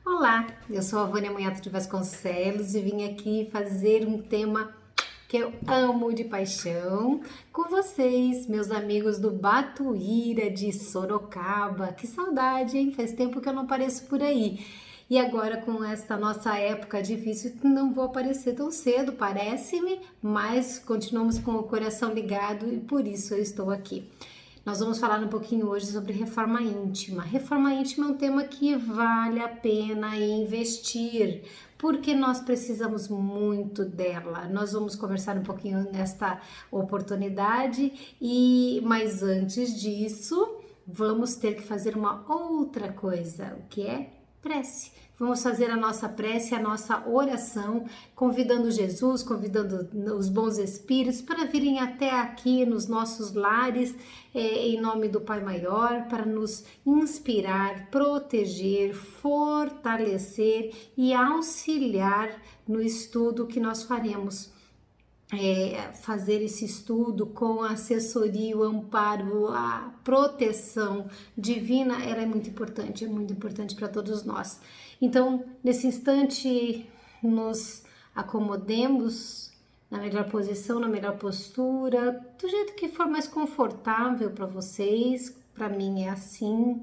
Olá, eu sou a Vânia Munhato de Vasconcelos e vim aqui fazer um tema que eu amo de paixão com vocês, meus amigos do Batuíra de Sorocaba. Que saudade, hein? Faz tempo que eu não apareço por aí. E agora, com esta nossa época difícil, não vou aparecer tão cedo, parece-me, mas continuamos com o coração ligado e por isso eu estou aqui. Nós vamos falar um pouquinho hoje sobre reforma íntima. Reforma íntima é um tema que vale a pena investir, porque nós precisamos muito dela. Nós vamos conversar um pouquinho nesta oportunidade mas antes disso, vamos ter que fazer uma outra coisa, o que é prece. Vamos fazer a nossa prece, a nossa oração, convidando Jesus, convidando os bons espíritos para virem até aqui nos nossos lares, em nome do Pai Maior, para nos inspirar, proteger, fortalecer e auxiliar no estudo que nós faremos. Fazer esse estudo com a assessoria, o amparo, a proteção divina, ela é muito importante para todos nós. Então, nesse instante, nos acomodemos na melhor posição, na melhor postura, do jeito que for mais confortável para vocês. Para mim é assim,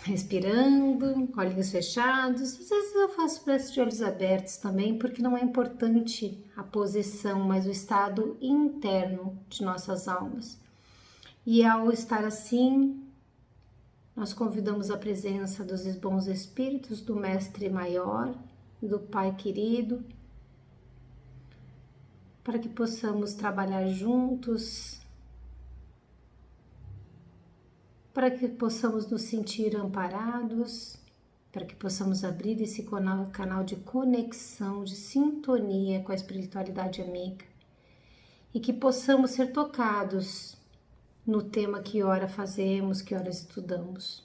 respirando, olhinhos fechados. Às vezes eu faço prece de olhos abertos também, porque não é importante a posição, mas o estado interno de nossas almas. E ao estar assim, nós convidamos a presença dos bons espíritos, do Mestre Maior, do Pai querido, para que possamos trabalhar juntos, para que possamos nos sentir amparados, para que possamos abrir esse canal de conexão, de sintonia com a espiritualidade amiga e que possamos ser tocados no tema que ora fazemos, que ora estudamos,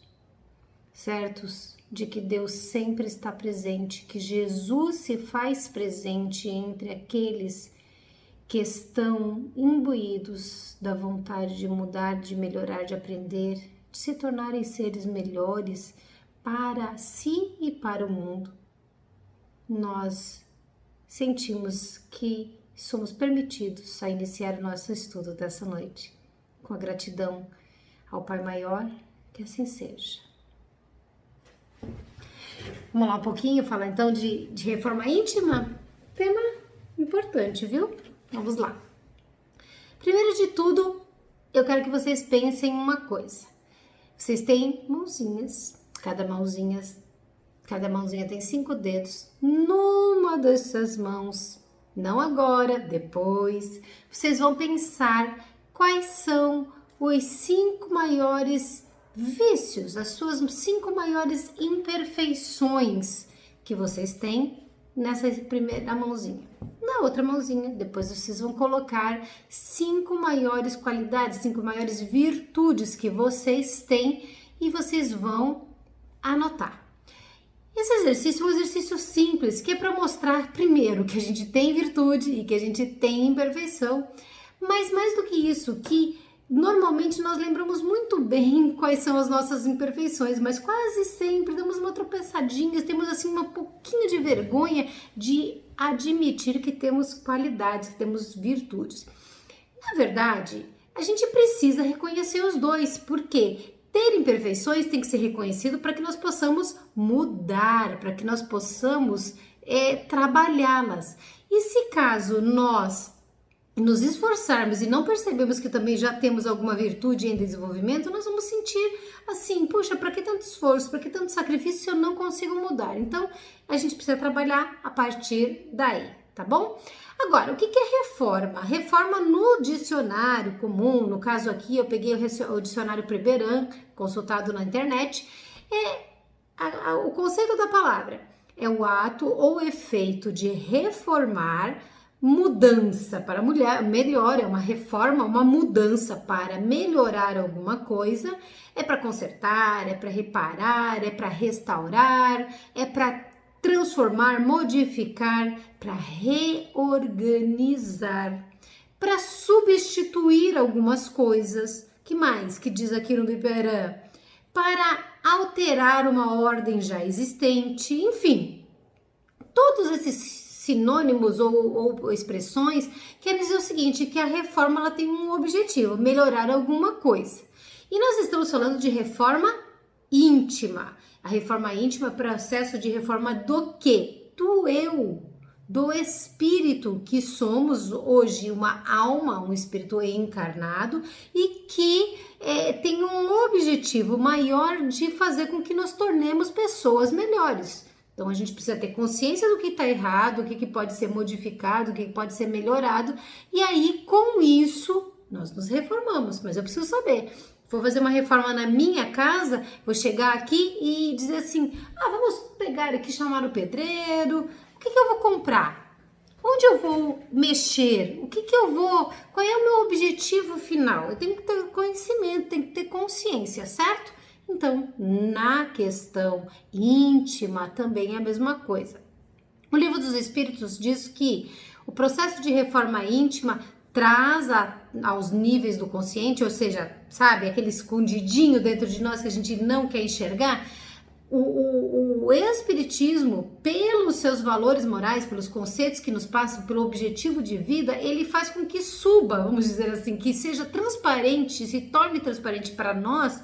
certos de que Deus sempre está presente, que Jesus se faz presente entre aqueles que estão imbuídos da vontade de mudar, de melhorar, de aprender, de se tornarem seres melhores para si e para o mundo. Nós sentimos que somos permitidos a iniciar o nosso estudo dessa noite, com a gratidão ao Pai Maior, que assim seja. Vamos lá um pouquinho, falar então de reforma íntima? Tema importante, viu? Vamos lá. Primeiro de tudo, eu quero que vocês pensem em uma coisa. Vocês têm mãozinhas, cada mãozinha tem 5 dedos. Numa dessas mãos, não agora, depois, vocês vão pensar quais são os 5 maiores vícios, as suas 5 maiores imperfeições que vocês têm nessa primeira mãozinha. Na outra mãozinha, depois vocês vão colocar 5 maiores qualidades, 5 maiores virtudes que vocês têm e vocês vão anotar. Esse exercício é um exercício simples, que é para mostrar primeiro que a gente tem virtude e que a gente tem imperfeição, mas mais do que isso, que normalmente nós lembramos muito bem quais são as nossas imperfeições, mas quase sempre damos uma tropeçadinha, temos assim um pouquinho de vergonha de admitir que temos qualidades, que temos virtudes. Na verdade, a gente precisa reconhecer os dois, porque ter imperfeições tem que ser reconhecido para que nós possamos mudar, para que nós possamos trabalhá-las. E se caso nós nos esforçarmos e não percebemos que também já temos alguma virtude em desenvolvimento, nós vamos sentir assim, puxa, para que tanto esforço, para que tanto sacrifício se eu não consigo mudar? Então, a gente precisa trabalhar a partir daí, tá bom? Agora, o que é reforma? Reforma no dicionário comum, no caso aqui eu peguei o dicionário Preberan, consultado na internet, o conceito da palavra é o ato ou efeito de reformar, mudança para melhor, é uma reforma, uma mudança para melhorar alguma coisa, é para consertar, é para reparar, é para restaurar, é para transformar, modificar, para reorganizar, para substituir algumas coisas. Que mais que diz aqui no Iberã? Para alterar uma ordem já existente, enfim, todos esses sinônimos ou expressões querem dizer o seguinte, que a reforma ela tem um objetivo, melhorar alguma coisa. E nós estamos falando de reforma íntima. A reforma íntima é o processo de reforma do quê? Do eu, do espírito, que somos hoje uma alma, um espírito encarnado e que tem um objetivo maior de fazer com que nos tornemos pessoas melhores. Então a gente precisa ter consciência do que está errado, o que pode ser modificado, o que pode ser melhorado, e aí com isso nós nos reformamos. Mas eu preciso saber, vou fazer uma reforma na minha casa, vou chegar aqui e dizer assim, vamos pegar aqui, chamar o pedreiro, o que eu vou comprar? Onde eu vou mexer? O que eu vou? Qual é o meu objetivo final? Eu tenho que ter conhecimento, tenho que ter consciência, certo? Então, na questão íntima também é a mesma coisa. O Livro dos Espíritos diz que o processo de reforma íntima traz aos níveis do consciente, ou seja, sabe, aquele escondidinho dentro de nós que a gente não quer enxergar. O Espiritismo, pelos seus valores morais, pelos conceitos que nos passam, pelo objetivo de vida, ele faz com que suba, vamos dizer assim, que seja transparente, se torne transparente para nós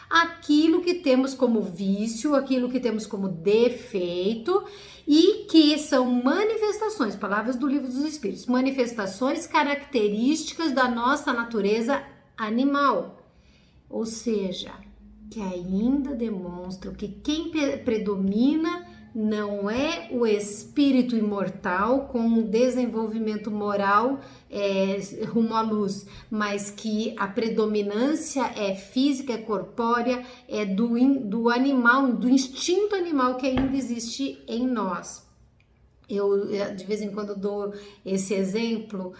aquilo que temos como vício, aquilo que temos como defeito e que são manifestações, palavras do Livro dos Espíritos, manifestações características da nossa natureza animal, ou seja, que ainda demonstram que quem predomina não é o espírito imortal com um desenvolvimento moral rumo à luz, mas que a predominância é física, é corpórea, é do animal, do instinto animal que ainda existe em nós. Eu, de vez em quando, dou esse exemplo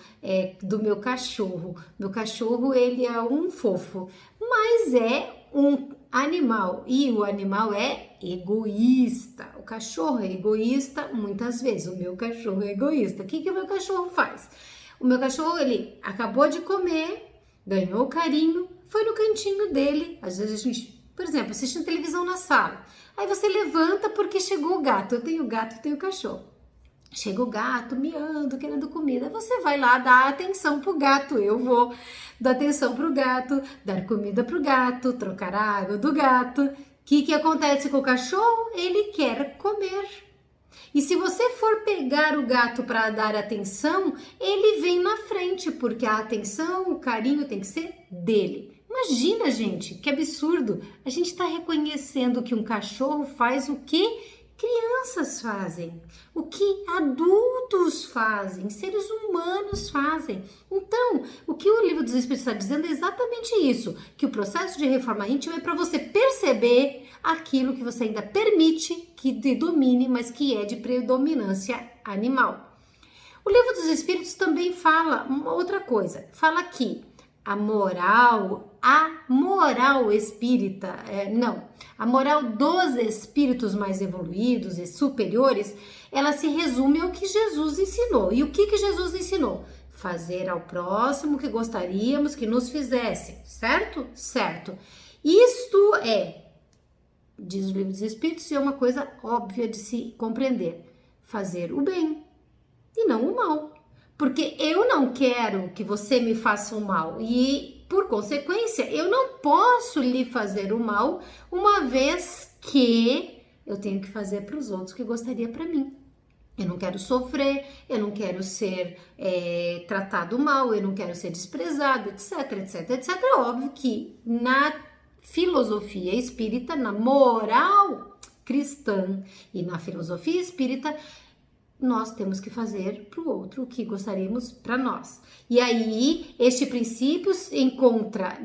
do meu cachorro. Meu cachorro, ele é um fofo, mas é um animal, e o animal é egoísta. O cachorro é egoísta muitas vezes. O meu cachorro é egoísta. O que o meu cachorro faz? O meu cachorro, ele acabou de comer, ganhou carinho, foi no cantinho dele. Às vezes a gente, por exemplo, assistindo televisão na sala. Aí você levanta porque chegou o gato. Eu tenho gato e tenho cachorro. Chega o gato miando, querendo comida. Você vai lá dar atenção pro gato. Eu vou dar atenção pro gato, dar comida pro gato, trocar a água do gato. O que acontece com o cachorro? Ele quer comer. E se você for pegar o gato para dar atenção, ele vem na frente, porque a atenção, o carinho tem que ser dele. Imagina, gente, que absurdo. A gente está reconhecendo que um cachorro faz o que crianças fazem, o que adultos fazem, seres humanos fazem. Então, o que o Livro dos Espíritos está dizendo é exatamente isso, que o processo de reforma íntima é para você perceber aquilo que você ainda permite que te domine, mas que é de predominância animal. O Livro dos Espíritos também fala uma outra coisa, fala que a moral espírita, a moral dos espíritos mais evoluídos e superiores, ela se resume ao que Jesus ensinou. E o que Jesus ensinou? Fazer ao próximo o que gostaríamos que nos fizessem, certo? Certo. Isto diz o Livro dos Espíritos, e é uma coisa óbvia de se compreender. Fazer o bem e não o mal. Porque eu não quero que você me faça o mal e, por consequência, eu não posso lhe fazer o mal, uma vez que eu tenho que fazer para os outros o que gostaria para mim. Eu não quero sofrer, eu não quero ser tratado mal, eu não quero ser desprezado, etc, etc, etc. É óbvio que na filosofia espírita, na moral cristã e na filosofia espírita, nós temos que fazer para o outro o que gostaríamos para nós. E aí, neste princípio encontra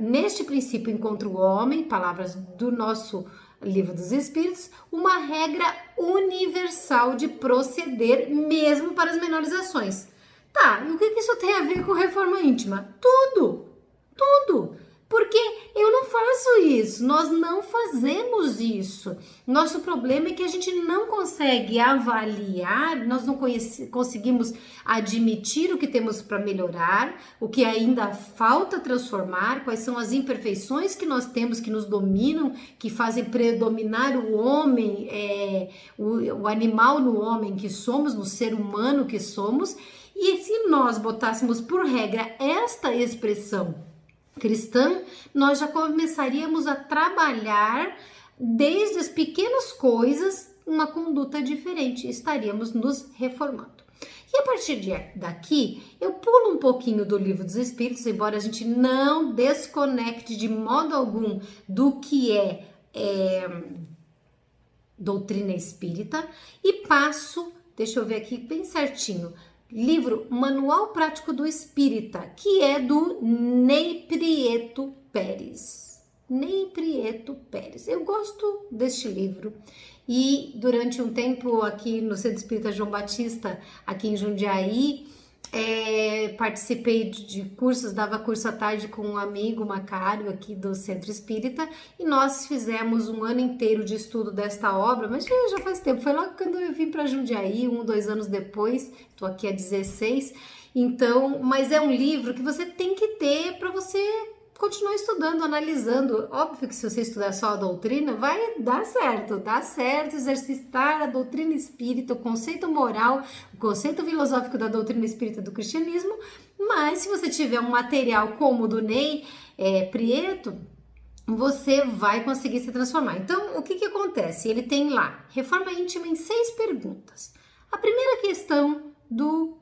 o homem, palavras do nosso Livro dos Espíritos, uma regra universal de proceder mesmo para as menores ações. Tá, e o que isso tem a ver com reforma íntima? Tudo! Porque eu não faço isso, nós não fazemos isso. Nosso problema é que a gente não consegue avaliar, nós não conseguimos admitir o que temos para melhorar, o que ainda falta transformar, quais são as imperfeições que nós temos que nos dominam, que fazem predominar o homem, o animal no homem que somos, no ser humano que somos. E se nós botássemos por regra esta expressão cristã, nós já começaríamos a trabalhar desde as pequenas coisas uma conduta diferente, estaríamos nos reformando. E a partir daqui, eu pulo um pouquinho do Livro dos Espíritos, embora a gente não desconecte de modo algum do que é doutrina espírita, e passo, deixa eu ver aqui bem certinho, livro Manual Prático do Espírita, que é do Ney Prieto Pérez. Ney Prieto Pérez. Eu gosto deste livro e durante um tempo aqui no Centro Espírita João Batista, aqui em Jundiaí, participei de cursos, dava curso à tarde com um amigo Macário aqui do Centro Espírita e nós fizemos um ano inteiro de estudo desta obra, mas já faz tempo, foi logo quando eu vim para Jundiaí, 2 anos depois, estou aqui há 16, então, mas é um livro que você tem que ter para você continuar estudando, analisando. Óbvio que se você estudar só a doutrina, vai dar certo exercitar a doutrina espírita, o conceito moral, o conceito filosófico da doutrina espírita do cristianismo, mas se você tiver um material como o do Ney Prieto, você vai conseguir se transformar. Então, o que acontece? Ele tem lá, reforma íntima em 6 perguntas. A primeira questão do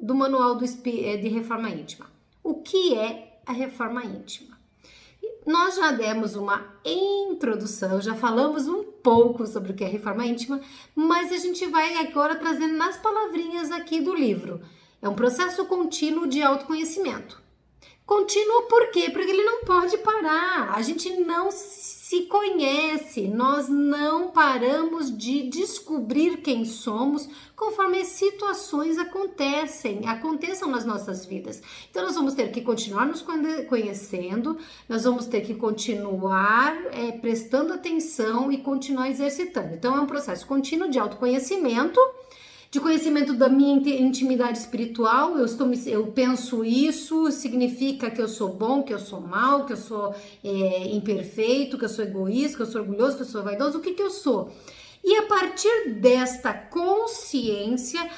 manual de reforma íntima. O que é a reforma íntima? Nós já demos uma introdução, já falamos um pouco sobre o que é reforma íntima, mas a gente vai agora trazendo nas palavrinhas aqui do livro. É um processo contínuo de autoconhecimento. Contínuo por quê? Porque ele não pode parar. A gente não se conhece, nós não paramos de descobrir quem somos conforme as situações aconteçam nas nossas vidas. Então nós vamos ter que continuar nos conhecendo, nós vamos ter que continuar prestando atenção e continuar exercitando. Então é um processo contínuo de autoconhecimento, de conhecimento da minha intimidade espiritual. Eu penso isso, significa que eu sou bom, que eu sou mal, que eu sou imperfeito, que eu sou egoísta, que eu sou orgulhoso, que eu sou vaidoso, o que eu sou? E a partir desta consciência,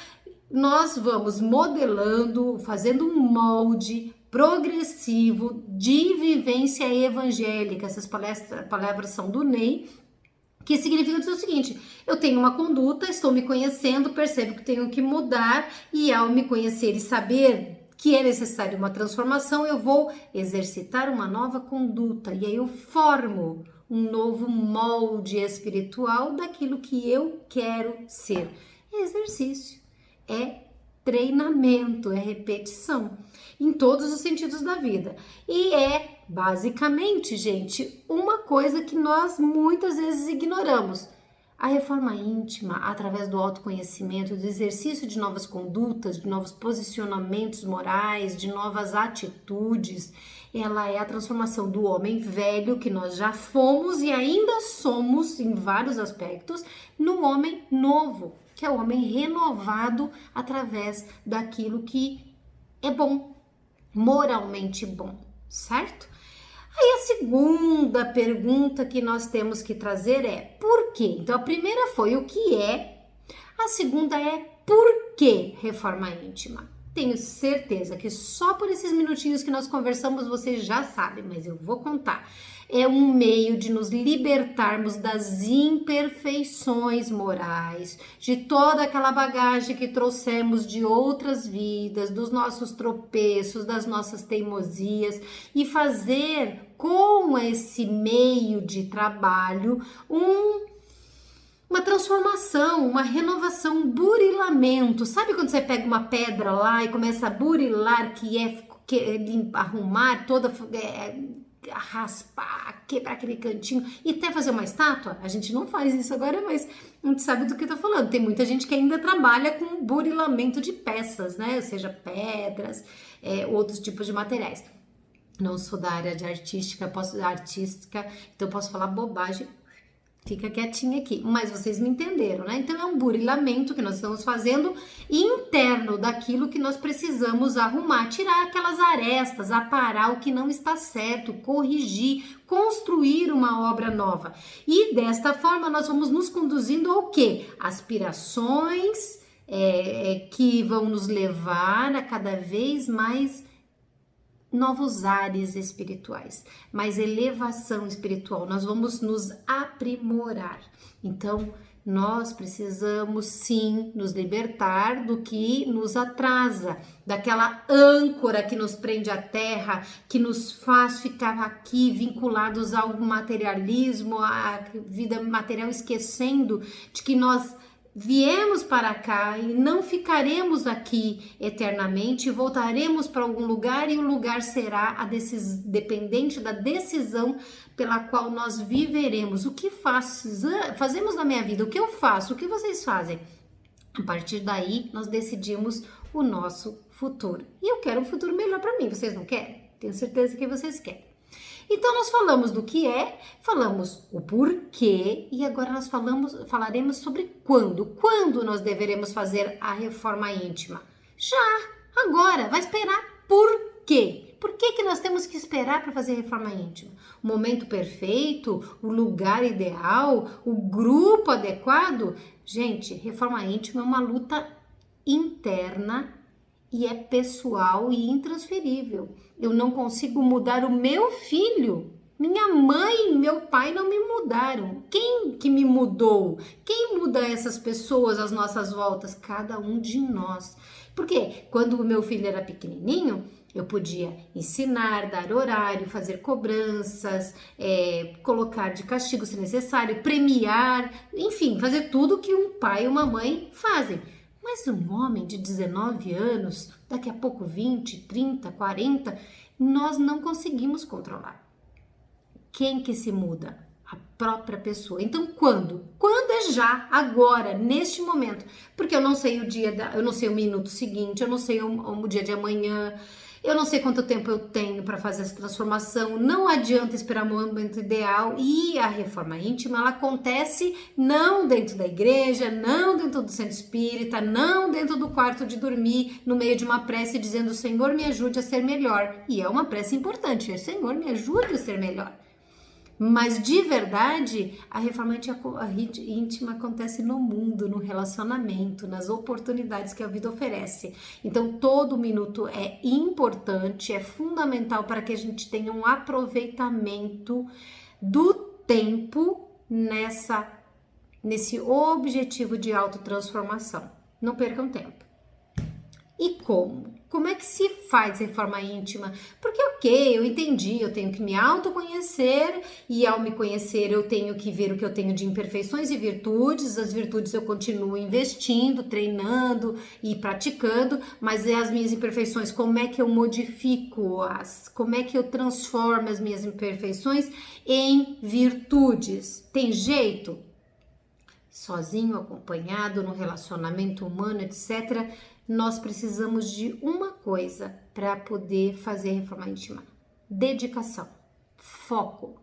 nós vamos modelando, fazendo um molde progressivo de vivência evangélica. Essas palavras são do Ney, que significa dizer o seguinte: eu tenho uma conduta, estou me conhecendo, percebo que tenho que mudar, e ao me conhecer e saber que é necessário uma transformação, eu vou exercitar uma nova conduta, e aí eu formo um novo molde espiritual daquilo que eu quero ser. É exercício, é treinamento, é repetição, em todos os sentidos da vida. E é, basicamente, gente, uma coisa que nós muitas vezes ignoramos. A reforma íntima, através do autoconhecimento, do exercício de novas condutas, de novos posicionamentos morais, de novas atitudes, ela é a transformação do homem velho, que nós já fomos e ainda somos em vários aspectos, no homem novo, que é o homem renovado através daquilo que é bom, moralmente bom, certo? Aí a segunda pergunta que nós temos que trazer é por quê? Então a primeira foi o que é, a segunda é por que reforma íntima? Tenho certeza que só por esses minutinhos que nós conversamos você já sabe, mas eu vou contar. É um meio de nos libertarmos das imperfeições morais, de toda aquela bagagem que trouxemos de outras vidas, dos nossos tropeços, das nossas teimosias, e fazer com esse meio de trabalho uma transformação, uma renovação, um burilamento. Sabe quando você pega uma pedra lá e começa a burilar, arrumar toda, raspar, quebrar aquele cantinho e até fazer uma estátua? A gente não faz isso agora, mas a gente sabe do que eu tô falando. Tem muita gente que ainda trabalha com burilamento de peças, né? Ou seja, pedras, outros tipos de materiais. Não sou da área de artística, então posso falar bobagem. Fica quietinha aqui, mas vocês me entenderam, né? Então é um burilamento que nós estamos fazendo interno daquilo que nós precisamos arrumar, tirar aquelas arestas, aparar o que não está certo, corrigir, construir uma obra nova. E desta forma nós vamos nos conduzindo ao quê? Aspirações que vão nos levar a cada vez mais novos ares espirituais, mais elevação espiritual, nós vamos nos aprimorar. Então, nós precisamos sim nos libertar do que nos atrasa, daquela âncora que nos prende à terra, que nos faz ficar aqui vinculados ao materialismo, à vida material, esquecendo de que nós viemos para cá e não ficaremos aqui eternamente, voltaremos para algum lugar e o lugar será dependente da decisão pela qual nós viveremos. O que fazemos na minha vida? O que eu faço? O que vocês fazem? A partir daí, nós decidimos o nosso futuro. E eu quero um futuro melhor para mim, vocês não querem? Tenho certeza que vocês querem. Então, nós falamos do que falamos o porquê e agora nós falaremos sobre quando. Quando nós deveremos fazer a reforma íntima? Já, agora, vai esperar por quê? Por que nós temos que esperar para fazer a reforma íntima? O momento perfeito, o lugar ideal, o grupo adequado? Gente, reforma íntima é uma luta interna e é pessoal e intransferível. Eu não consigo mudar o meu filho. Minha mãe e meu pai não me mudaram. Quem que me mudou? Quem muda essas pessoas às nossas voltas? Cada um de nós. Porque quando o meu filho era pequenininho, eu podia ensinar, dar horário, fazer cobranças, colocar de castigo se necessário, premiar, enfim, fazer tudo que um pai e uma mãe fazem. Mas um homem de 19 anos, daqui a pouco 20, 30, 40, nós não conseguimos controlar. Quem que se muda? A própria pessoa. Então, quando? Quando é já, agora, neste momento. Porque eu não sei eu não sei o minuto seguinte, eu não sei o dia de amanhã, eu não sei quanto tempo eu tenho para fazer essa transformação, não adianta esperar o momento ideal. E a reforma íntima, ela acontece não dentro da igreja, não dentro do centro espírita, não dentro do quarto de dormir, no meio de uma prece dizendo: Senhor, me ajude a ser melhor. E é uma prece importante, Senhor, me ajude a ser melhor. Mas de verdade, a reforma íntima acontece no mundo, no relacionamento, nas oportunidades que a vida oferece. Então, todo minuto é importante, é fundamental para que a gente tenha um aproveitamento do tempo nesse objetivo de autotransformação. Não percam tempo. E como? Como é que se faz reforma íntima? Porque eu entendi, eu tenho que me autoconhecer e ao me conhecer eu tenho que ver o que eu tenho de imperfeições e virtudes. As virtudes eu continuo investindo, treinando e praticando, mas as minhas imperfeições, como é que eu modifico-as? Como é que eu transformo as minhas imperfeições em virtudes? Tem jeito? Sozinho, acompanhado, no relacionamento humano, etc., nós precisamos de uma coisa para poder fazer a reforma íntima: dedicação, foco.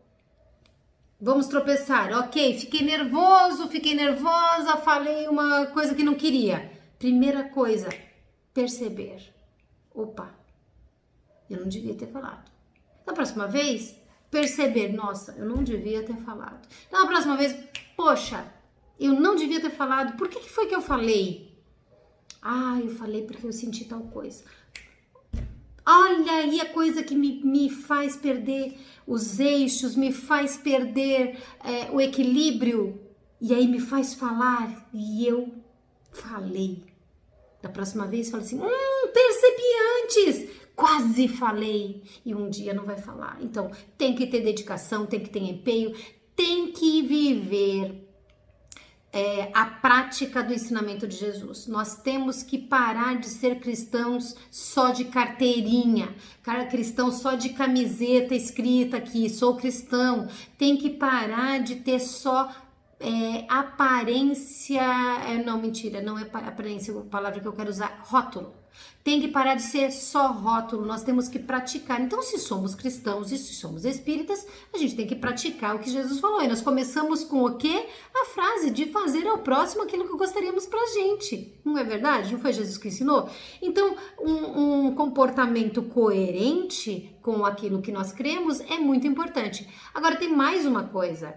Vamos tropeçar, ok, fiquei nervosa, falei uma coisa que não queria. Primeira coisa, perceber: opa, eu não devia ter falado. Da próxima vez, perceber: nossa, eu não devia ter falado. Na próxima vez, poxa, eu não devia ter falado. Por que foi que eu falei? Eu falei porque eu senti tal coisa. Olha aí a coisa que me faz perder os eixos, me faz perder o equilíbrio. E aí me faz falar. E eu falei. Da próxima vez, falo assim, percebi antes. Quase falei. E um dia não vai falar. Então, tem que ter dedicação, tem que ter empenho, tem que viver a prática do ensinamento de Jesus. Nós temos que parar de ser cristãos só de carteirinha, cristão só de camiseta escrita aqui, sou cristão. Tem que parar de ter só aparência, não, mentira, não é aparência a palavra que eu quero usar, rótulo. Tem que parar de ser só rótulo, nós temos que praticar. Então, se somos cristãos e se somos espíritas, a gente tem que praticar o que Jesus falou. E nós começamos com o quê? A frase de fazer ao próximo aquilo que gostaríamos pra gente. Não é verdade? Não foi Jesus que ensinou? Então, um comportamento coerente com aquilo que nós cremos é muito importante. Agora, tem mais uma coisa.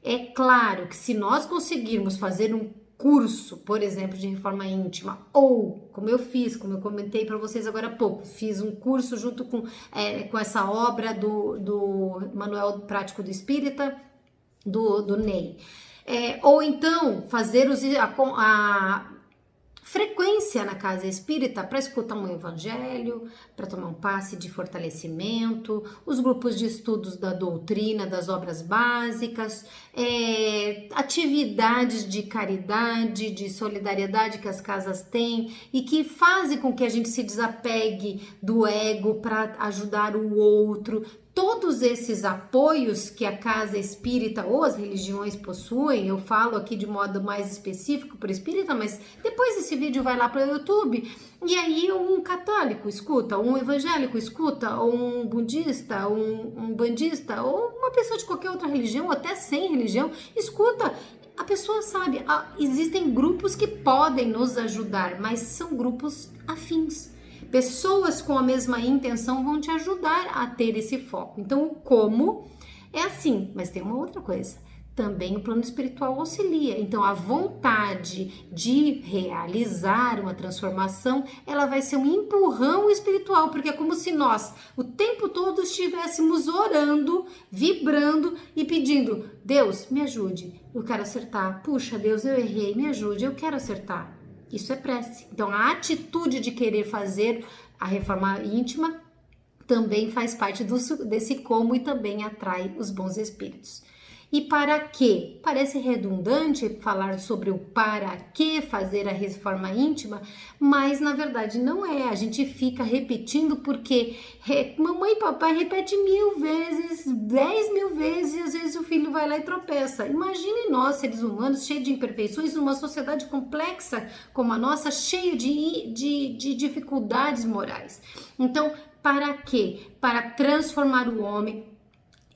É claro que se nós conseguirmos fazer um curso, por exemplo, de reforma íntima, ou como eu fiz, como eu comentei para vocês agora há pouco, fiz um curso junto com essa obra do Manual Prático do Espírita, do Ney. Ou então fazer a frequência na casa espírita para escutar um evangelho, para tomar um passe de fortalecimento, os grupos de estudos da doutrina, das obras básicas, atividades de caridade, de solidariedade que as casas têm e que fazem com que a gente se desapegue do ego para ajudar o outro. Todos esses apoios que a casa espírita ou as religiões possuem, eu falo aqui de modo mais específico para espírita, mas depois esse vídeo vai lá para o YouTube e aí um católico escuta, um evangélico escuta, ou um budista, um bandista, ou uma pessoa de qualquer outra religião, ou até sem religião, escuta. A pessoa sabe, existem grupos que podem nos ajudar, mas são grupos afins. Pessoas com a mesma intenção vão te ajudar a ter esse foco. Então, o como é assim, mas tem uma outra coisa. Também o plano espiritual auxilia. Então, a vontade de realizar uma transformação, ela vai ser um empurrão espiritual, porque é como se nós, o tempo todo, estivéssemos orando, vibrando e pedindo: Deus, me ajude, eu quero acertar. Puxa, Deus, eu errei, me ajude, eu quero acertar. Isso é prece. Então, a atitude de querer fazer a reforma íntima também faz parte desse como e também atrai os bons espíritos. E para quê? Parece redundante falar sobre o para que fazer a reforma íntima, mas na verdade não é. A gente fica repetindo porque mamãe e papai repete 1000 vezes, 10.000 vezes e às vezes o filho vai lá e tropeça. Imagine nós, seres humanos, cheios de imperfeições, numa sociedade complexa como a nossa, cheia de dificuldades morais. Então, para quê? Para transformar o homem.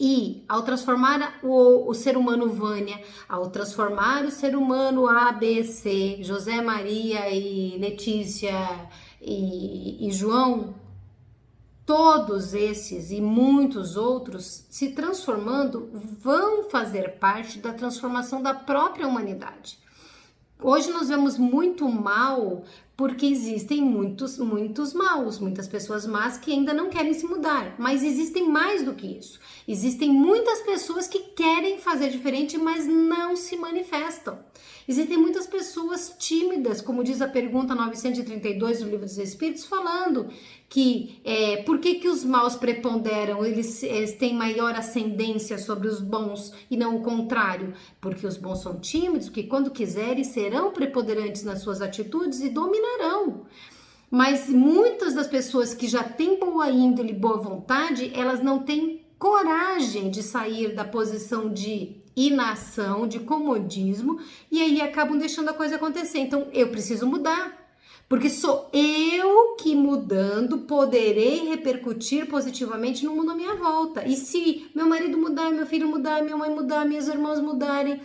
E ao transformar o ser humano Vânia, ao transformar o ser humano A, B, C, José, Maria e Letícia e João, todos esses e muitos outros se transformando vão fazer parte da transformação da própria humanidade. Hoje nós vemos muito mal porque existem muitos maus, muitas pessoas más que ainda não querem se mudar, mas existem mais do que isso. Existem muitas pessoas que querem fazer diferente, mas não se manifestam. Existem muitas pessoas tímidas, como diz a pergunta 932 do Livro dos Espíritos, falando que por que os maus preponderam, eles têm maior ascendência sobre os bons e não o contrário, porque os bons são tímidos, que quando quiserem serão preponderantes nas suas atitudes e dominarão. Mas muitas das pessoas que já têm boa índole, boa vontade, elas não têm coragem de sair da posição de inação, de comodismo, e aí acabam deixando a coisa acontecer. Então, eu preciso mudar. Porque sou eu que mudando poderei repercutir positivamente no mundo à minha volta. E se meu marido mudar, meu filho mudar, minha mãe mudar, meus irmãos mudarem,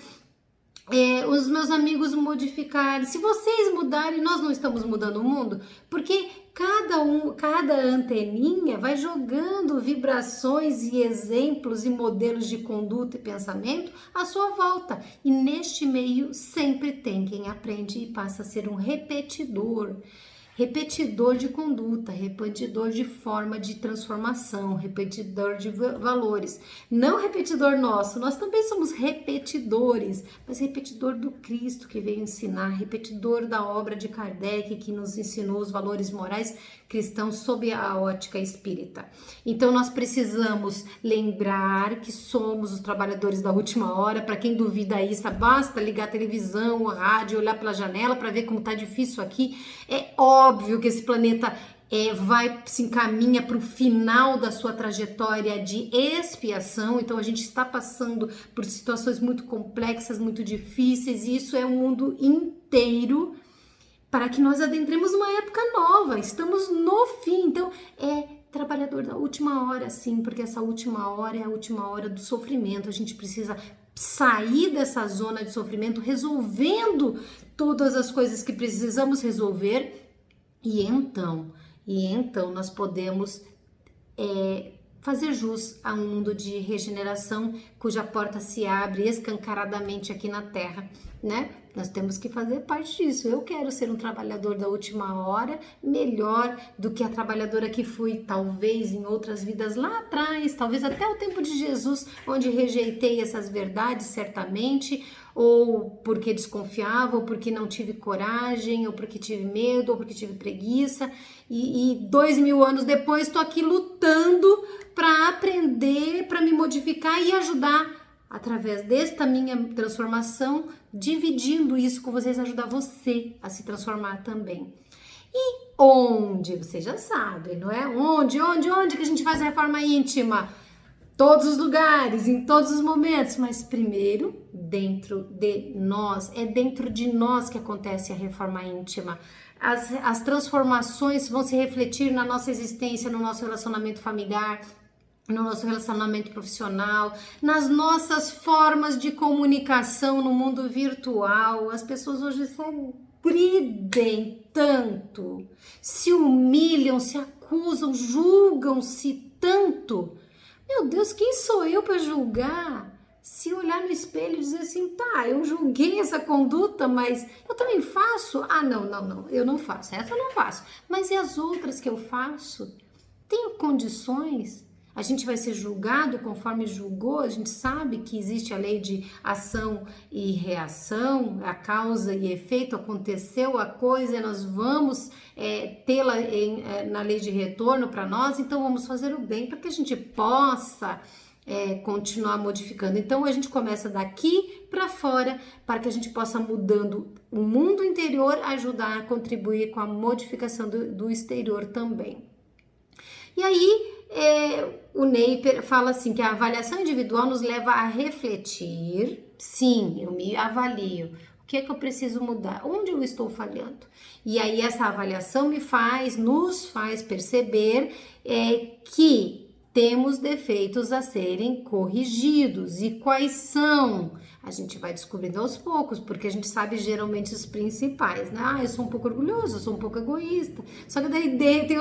os meus amigos modificarem, se vocês mudarem, nós não estamos mudando o mundo? Porque cada anteninha vai jogando vibrações e exemplos e modelos de conduta e pensamento à sua volta. E neste meio sempre tem quem aprende e passa a ser um repetidor. Repetidor de conduta, repetidor de forma de transformação, repetidor de valores. Não repetidor nosso, nós também somos repetidores, mas repetidor do Cristo que veio ensinar, repetidor da obra de Kardec que nos ensinou os valores morais cristãos sob a ótica espírita. Então nós precisamos lembrar que somos os trabalhadores da última hora. Para quem duvida isso, basta ligar a televisão, o rádio, olhar pela janela para ver como tá difícil aqui. É óbvio que esse planeta se encaminha para o final da sua trajetória de expiação. Então a gente está passando por situações muito complexas, muito difíceis, e isso é o mundo inteiro para que nós adentremos uma época nova. Estamos no fim, então trabalhador da última hora, sim, porque essa última hora é a última hora do sofrimento. A gente precisa sair dessa zona de sofrimento resolvendo todas as coisas que precisamos resolver, e então nós podemos fazer jus a um mundo de regeneração cuja porta se abre escancaradamente aqui na Terra, né? Nós temos que fazer parte disso. Eu quero ser um trabalhador da última hora, melhor do que a trabalhadora que fui, talvez em outras vidas lá atrás, talvez até o tempo de Jesus, onde rejeitei essas verdades, certamente, ou porque desconfiava, ou porque não tive coragem, ou porque tive medo, ou porque tive preguiça, e 2000 anos depois estou aqui lutando para aprender, para me modificar e ajudar através desta minha transformação, dividindo isso com vocês, ajudar você a se transformar também. E onde? Você já sabe, não é? Onde que a gente faz a reforma íntima? Todos os lugares, em todos os momentos, mas primeiro dentro de nós. É dentro de nós que acontece a reforma íntima. As transformações vão se refletir na nossa existência, no nosso relacionamento familiar, no nosso relacionamento profissional, nas nossas formas de comunicação no mundo virtual. As pessoas hoje se agridem tanto, se humilham, se acusam, julgam-se tanto. Meu Deus, quem sou eu para julgar? Se olhar no espelho e dizer assim, tá, eu julguei essa conduta, mas eu também faço? Ah, não, eu não faço, essa eu não faço. Mas e as outras que eu faço? Tenho condições? A gente vai ser julgado conforme julgou. A gente sabe que existe a lei de ação e reação, a causa e efeito. Aconteceu a coisa, nós vamos tê-la na lei de retorno para nós, então vamos fazer o bem para que a gente possa continuar modificando. Então a gente começa daqui para fora para que a gente possa, mudando o mundo interior, ajudar a contribuir com a modificação do exterior também. E aí o Ney fala assim, que a avaliação individual nos leva a refletir. Sim, eu me avalio. O que é que eu preciso mudar? Onde eu estou falhando? E aí essa avaliação nos faz perceber que temos defeitos a serem corrigidos. E quais são? A gente vai descobrindo aos poucos, porque a gente sabe geralmente os principais, né? Ah, eu sou um pouco orgulhoso, eu sou um pouco egoísta. Só que daí tem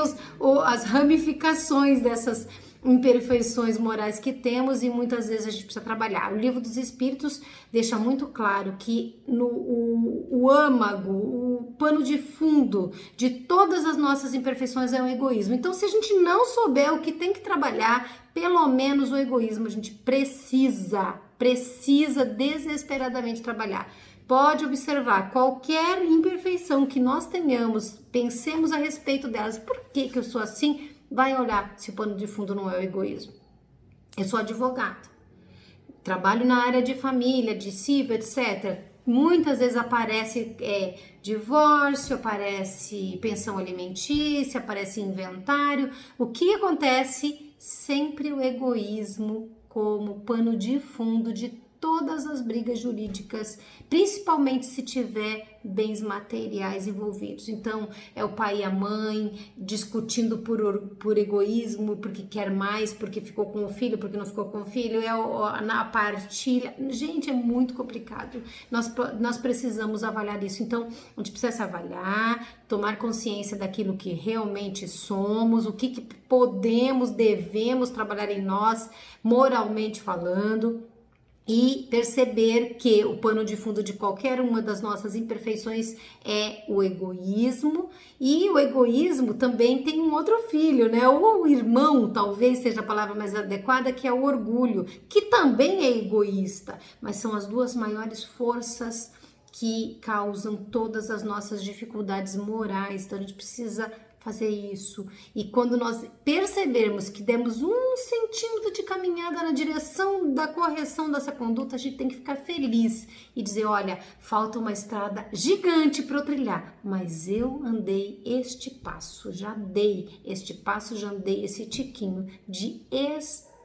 as ramificações dessas imperfeições morais que temos, e muitas vezes a gente precisa trabalhar. O Livro dos Espíritos deixa muito claro que o âmago, o pano de fundo de todas as nossas imperfeições é o egoísmo. Então, se a gente não souber o que tem que trabalhar, pelo menos o egoísmo a gente precisa desesperadamente trabalhar. Pode observar qualquer imperfeição que nós tenhamos, pensemos a respeito delas. Por que eu sou assim? Vai olhar se o pano de fundo não é o egoísmo. Eu sou advogada, trabalho na área de família, de civil, etc. Muitas vezes aparece divórcio, aparece pensão alimentícia, aparece inventário. O que acontece? Sempre o egoísmo como pano de fundo de todas as brigas jurídicas, principalmente se tiver bens materiais envolvidos. Então, é o pai e a mãe discutindo por egoísmo, porque quer mais, porque ficou com o filho, porque não ficou com o filho, na partilha. Gente, é muito complicado. Nós precisamos avaliar isso. Então, a gente precisa se avaliar, tomar consciência daquilo que realmente somos, o que podemos, devemos trabalhar em nós, moralmente falando, e perceber que o pano de fundo de qualquer uma das nossas imperfeições é o egoísmo. E o egoísmo também tem um outro filho, né? Ou o irmão, talvez seja a palavra mais adequada, que é o orgulho, que também é egoísta, mas são as duas maiores forças que causam todas as nossas dificuldades morais. Então a gente precisa fazer isso. E quando nós percebermos que demos 1 centímetro de caminhada na direção da correção dessa conduta, a gente tem que ficar feliz e dizer, olha, falta uma estrada gigante para eu trilhar, mas eu andei este passo, já dei este passo, já andei esse tiquinho de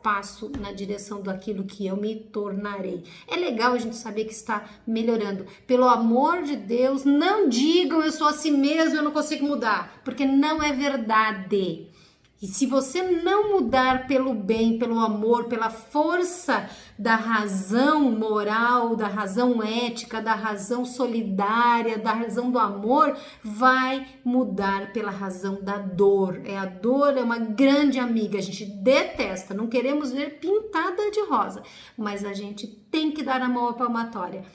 passo na direção daquilo que eu me tornarei. É legal a gente saber que está melhorando. Pelo amor de Deus, não digam eu sou assim mesmo, eu não consigo mudar, porque não é verdade. E se você não mudar pelo bem, pelo amor, pela força da razão moral, da razão ética, da razão solidária, da razão do amor, vai mudar pela razão da dor. A dor é uma grande amiga, a gente detesta, não queremos ver pintada de rosa, mas a gente tem que dar a mão à palmatória.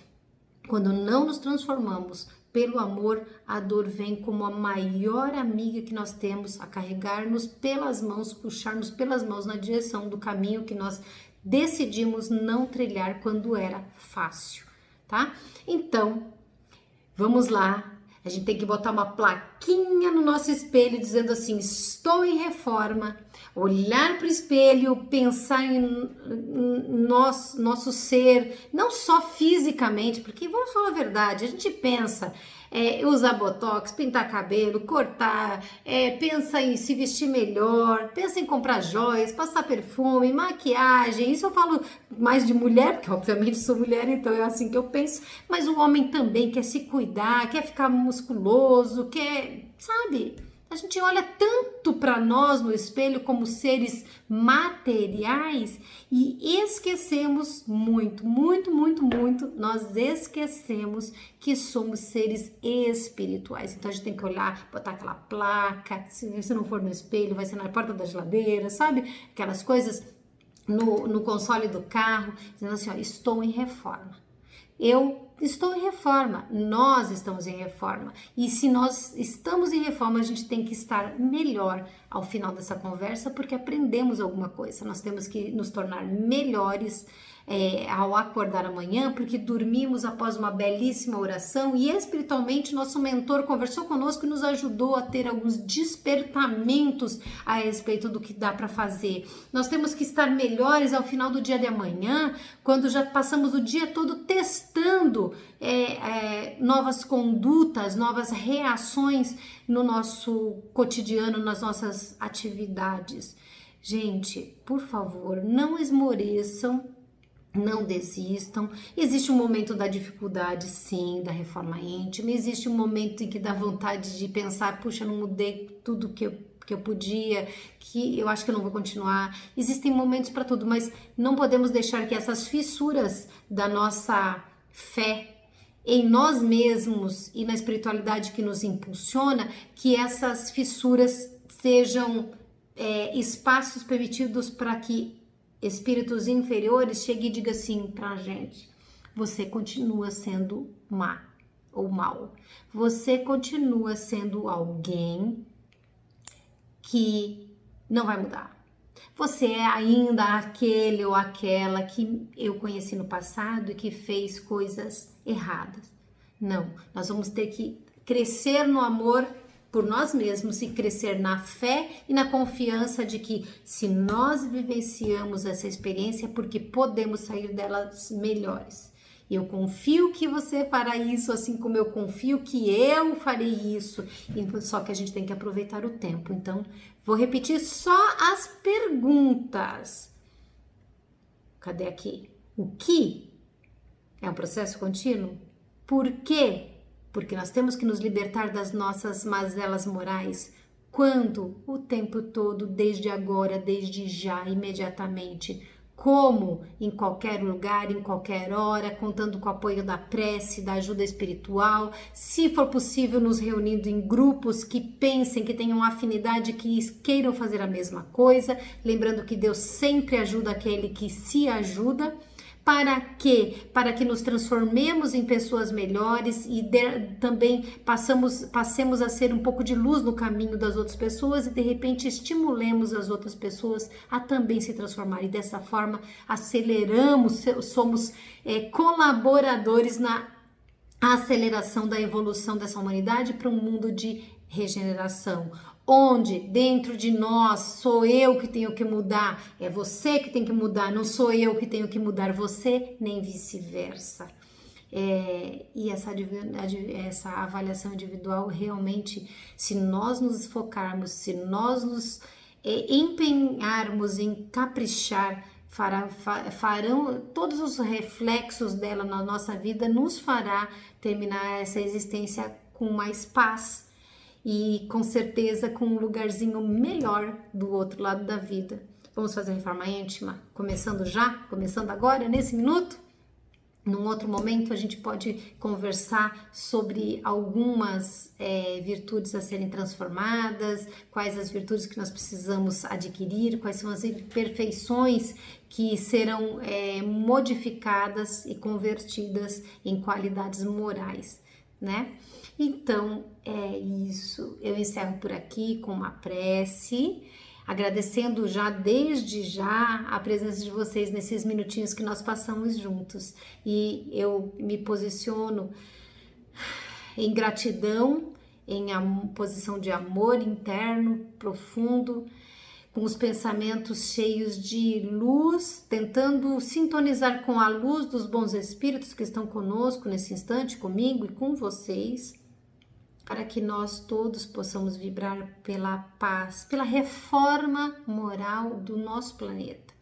Quando não nos transformamos pelo amor, a dor vem como a maior amiga que nós temos, a carregar-nos pelas mãos, puxar-nos pelas mãos na direção do caminho que nós decidimos não trilhar quando era fácil, tá? Então, vamos lá. A gente tem que botar uma plaquinha no nosso espelho dizendo assim, estou em reforma. Olhar para o espelho, pensar em nosso ser, não só fisicamente, porque vamos falar a verdade, a gente pensa usar botox, pintar cabelo, cortar, pensa em se vestir melhor, pensa em comprar joias, passar perfume, maquiagem. Isso eu falo mais de mulher, porque obviamente sou mulher, então é assim que eu penso, mas o homem também quer se cuidar, quer ficar musculoso, quer, sabe? A gente olha tanto para nós no espelho como seres materiais e esquecemos muito, nós esquecemos que somos seres espirituais. Então a gente tem que olhar, botar aquela placa, se não for no espelho, vai ser na porta da geladeira, sabe? Aquelas coisas no console do carro, dizendo assim, ó, estou em reforma. Eu estou em reforma, nós estamos em reforma e se nós estamos em reforma a gente tem que estar melhor ao final dessa conversa porque aprendemos alguma coisa, nós temos que nos tornar melhores ao acordar amanhã porque dormimos após uma belíssima oração e espiritualmente nosso mentor conversou conosco e nos ajudou a ter alguns despertamentos a respeito do que dá para fazer. Nós temos que estar melhores ao final do dia de amanhã, quando já passamos o dia todo testando novas condutas, novas reações no nosso cotidiano, nas nossas atividades. Gente, por favor, não esmoreçam, não desistam. Existe um momento da dificuldade, sim, da reforma íntima. Existe um momento em que dá vontade de pensar, puxa, não mudei tudo que eu podia, que eu acho que eu não vou continuar. Existem momentos para tudo, mas não podemos deixar que essas fissuras da nossa fé em nós mesmos e na espiritualidade que nos impulsiona, que essas fissuras sejam espaços permitidos para que espíritos inferiores cheguem e digam assim pra gente, você continua sendo má ou mal, você continua sendo alguém que não vai mudar, você é ainda aquele ou aquela que eu conheci no passado e que fez coisas erradas. Não, nós vamos ter que crescer no amor por nós mesmos e crescer na fé e na confiança de que se nós vivenciamos essa experiência é porque podemos sair delas melhores. Eu confio que você fará isso, assim como eu confio que eu farei isso. Só que a gente tem que aproveitar o tempo. Então, vou repetir só as perguntas. Cadê aqui? O que é um processo contínuo? Por quê? Porque nós temos que nos libertar das nossas mazelas morais. Quando? O tempo todo, desde agora, desde já, imediatamente. Como? Em qualquer lugar, em qualquer hora, contando com o apoio da prece, da ajuda espiritual. Se for possível, nos reunindo em grupos que pensem, que tenham afinidade, que queiram fazer a mesma coisa. Lembrando que Deus sempre ajuda aquele que se ajuda. Para quê? Para que nos transformemos em pessoas melhores e também passemos a ser um pouco de luz no caminho das outras pessoas e de repente estimulemos as outras pessoas a também se transformar. E dessa forma aceleramos, somos colaboradores na aceleração da evolução dessa humanidade para um mundo de regeneração, onde dentro de nós sou eu que tenho que mudar, é você que tem que mudar, não sou eu que tenho que mudar você, nem vice-versa. E essa avaliação individual realmente, se nós nos focarmos, se nós nos empenharmos em caprichar, farão todos os reflexos dela na nossa vida, nos fará terminar essa existência com mais paz e com certeza com um lugarzinho melhor do outro lado da vida. Vamos fazer reforma íntima? Começando já? Começando agora, nesse minuto? Num outro momento a gente pode conversar sobre algumas virtudes a serem transformadas, quais as virtudes que nós precisamos adquirir, quais são as imperfeições que serão modificadas e convertidas em qualidades morais, né? Então é isso. Eu encerro por aqui com uma prece, agradecendo já desde já a presença de vocês nesses minutinhos que nós passamos juntos. E eu me posiciono em gratidão, em posição de amor interno profundo, com os pensamentos cheios de luz, tentando sintonizar com a luz dos bons espíritos que estão conosco nesse instante, comigo e com vocês, para que nós todos possamos vibrar pela paz, pela reforma moral do nosso planeta.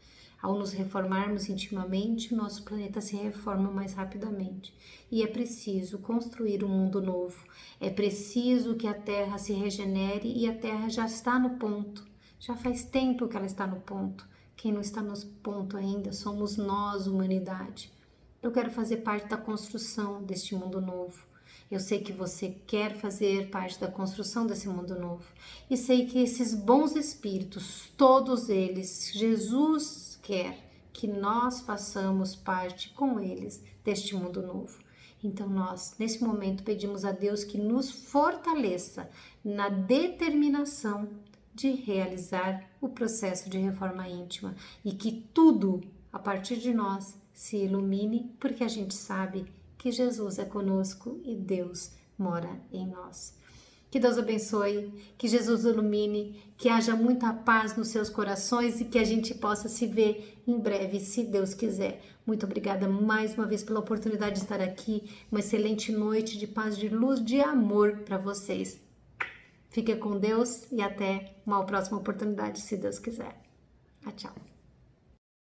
Ao nos reformarmos intimamente, o nosso planeta se reforma mais rapidamente. E é preciso construir um mundo novo. É preciso que a Terra se regenere e a Terra já está no ponto. Já faz tempo que ela está no ponto. Quem não está no ponto ainda somos nós, humanidade. Eu quero fazer parte da construção deste mundo novo. Eu sei que você quer fazer parte da construção desse mundo novo. E sei que esses bons espíritos, todos eles, Jesus quer que nós façamos parte com eles deste mundo novo. Então nós, nesse momento, pedimos a Deus que nos fortaleça na determinação de realizar o processo de reforma íntima e que tudo, a partir de nós, se ilumine, porque a gente sabe que Jesus é conosco e Deus mora em nós. Que Deus abençoe, que Jesus ilumine, que haja muita paz nos seus corações e que a gente possa se ver em breve, se Deus quiser. Muito obrigada mais uma vez pela oportunidade de estar aqui. Uma excelente noite de paz, de luz, de amor para vocês. Fique com Deus e até uma próxima oportunidade, se Deus quiser. Tchau.